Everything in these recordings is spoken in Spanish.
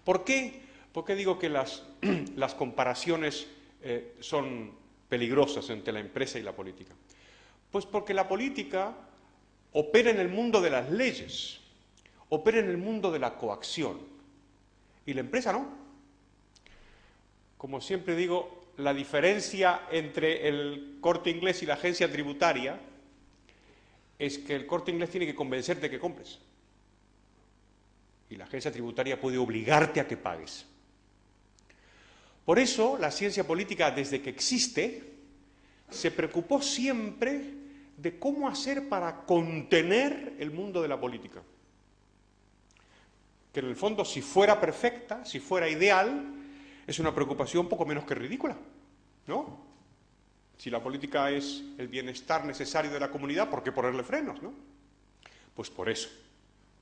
¿Por qué? ¿Por qué digo que las comparaciones son peligrosas entre la empresa y la política? Pues porque la política opera en el mundo de las leyes, opera en el mundo de la coacción, y la empresa no. Como siempre digo, la diferencia entre el Corte Inglés y la agencia tributaria es que el Corte Inglés tiene que convencerte que compres, y la agencia tributaria puede obligarte a que pagues. Por eso, la ciencia política, desde que existe, se preocupó siempre de cómo hacer para contener el mundo de la política. Que en el fondo, si fuera perfecta, si fuera ideal, es una preocupación poco menos que ridícula, ¿no? Si la política es el bienestar necesario de la comunidad, ¿por qué ponerle frenos, no? Pues por eso,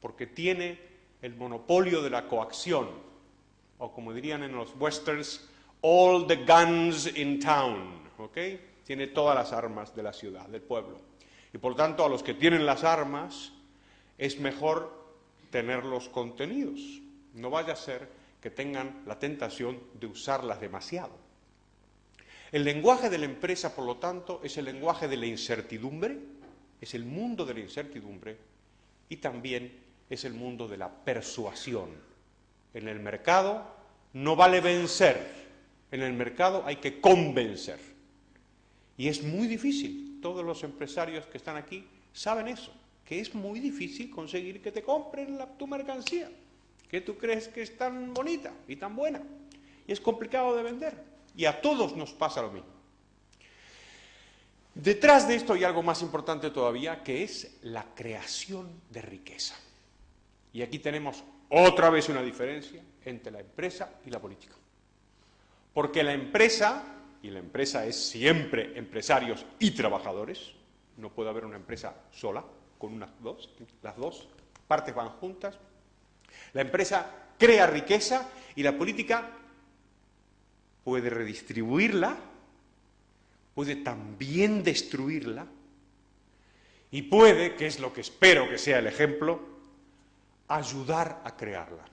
porque tiene el monopolio de la coacción, o como dirían en los westerns, all the guns in town, ¿ok? Tiene todas las armas de la ciudad, del pueblo. Y por tanto, a los que tienen las armas, es mejor tenerlos contenidos. No vaya a ser que tengan la tentación de usarlas demasiado. El lenguaje de la empresa, por lo tanto, es el lenguaje de la incertidumbre, es el mundo de la incertidumbre, y también es el mundo de la persuasión. En el mercado no vale vencer, en el mercado hay que convencer. Y es muy difícil, todos los empresarios que están aquí saben eso, que es muy difícil conseguir que te compren tu mercancía, que tú crees que es tan bonita y tan buena, y es complicado de vender, y a todos nos pasa lo mismo. Detrás de esto hay algo más importante todavía, que es la creación de riqueza. Y aquí tenemos otra vez una diferencia entre la empresa y la política. Porque la empresa, y la empresa es siempre empresarios y trabajadores, no puede haber una empresa sola, con las dos partes van juntas. La empresa crea riqueza y la política puede redistribuirla, puede también destruirla y puede, que es lo que espero que sea el ejemplo, ayudar a crearla.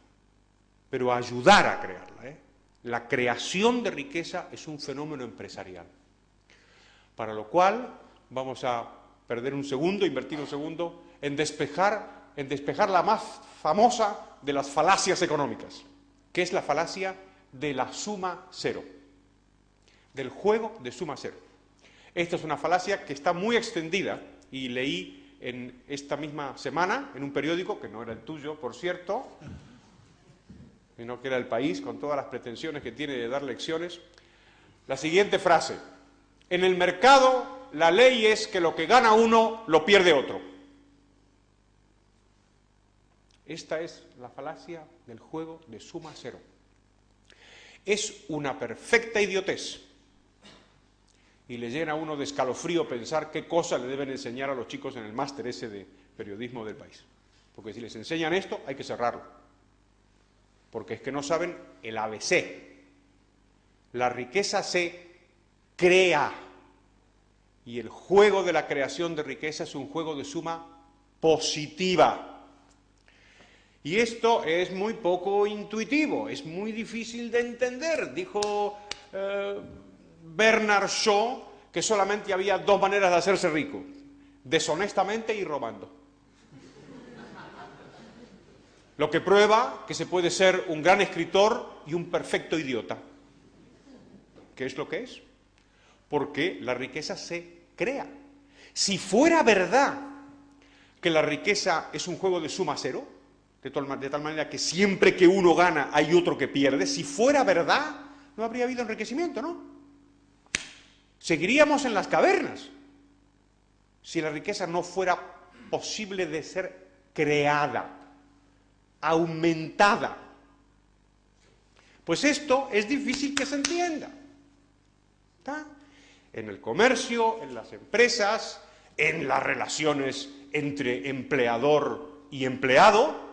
Pero ayudar a crearla, ¿eh? La creación de riqueza es un fenómeno empresarial. Para lo cual vamos a perder un segundo, invertir un segundo, en despejar la más famosa de las falacias económicas, que es la falacia de la suma cero, del juego de suma cero. Esta es una falacia que está muy extendida y leí en esta misma semana en un periódico, que no era el tuyo, por cierto, sino que era El País, con todas las pretensiones que tiene de dar lecciones, la siguiente frase: en el mercado la ley es que lo que gana uno lo pierde otro. Esta es la falacia del juego de suma cero. Es una perfecta idiotez y le llena a uno de escalofrío pensar qué cosas le deben enseñar a los chicos en el máster ese de periodismo del País. Porque si les enseñan esto, hay que cerrarlo. Porque es que no saben el ABC. La riqueza se crea. Y el juego de la creación de riqueza es un juego de suma positiva. Y esto es muy poco intuitivo, es muy difícil de entender. Dijo Bernard Shaw que solamente había dos maneras de hacerse rico: deshonestamente y robando. Lo que prueba que se puede ser un gran escritor y un perfecto idiota. ¿Qué es lo que es? Porque la riqueza se crea. Si fuera verdad que la riqueza es un juego de suma cero, de tal manera que siempre que uno gana hay otro que pierde, si fuera verdad, no habría habido enriquecimiento, ¿no? Seguiríamos en las cavernas si la riqueza no fuera posible de ser creada, aumentada. Pues esto es difícil que se entienda. ¿Está? En el comercio, en las empresas, en las relaciones entre empleador y empleado,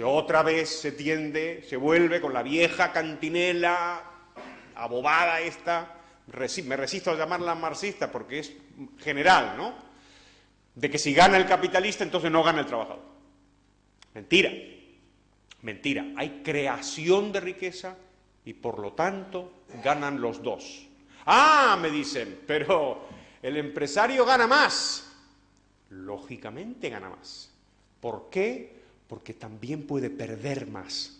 otra vez se vuelve con la vieja cantinela abobada esta, me resisto a llamarla marxista porque es general, ¿no? De que si gana el capitalista, entonces no gana el trabajador. Mentira. Mentira, hay creación de riqueza y por lo tanto ganan los dos. Ah, me dicen, pero el empresario gana más. Lógicamente gana más. ¿Por qué? Porque también puede perder más.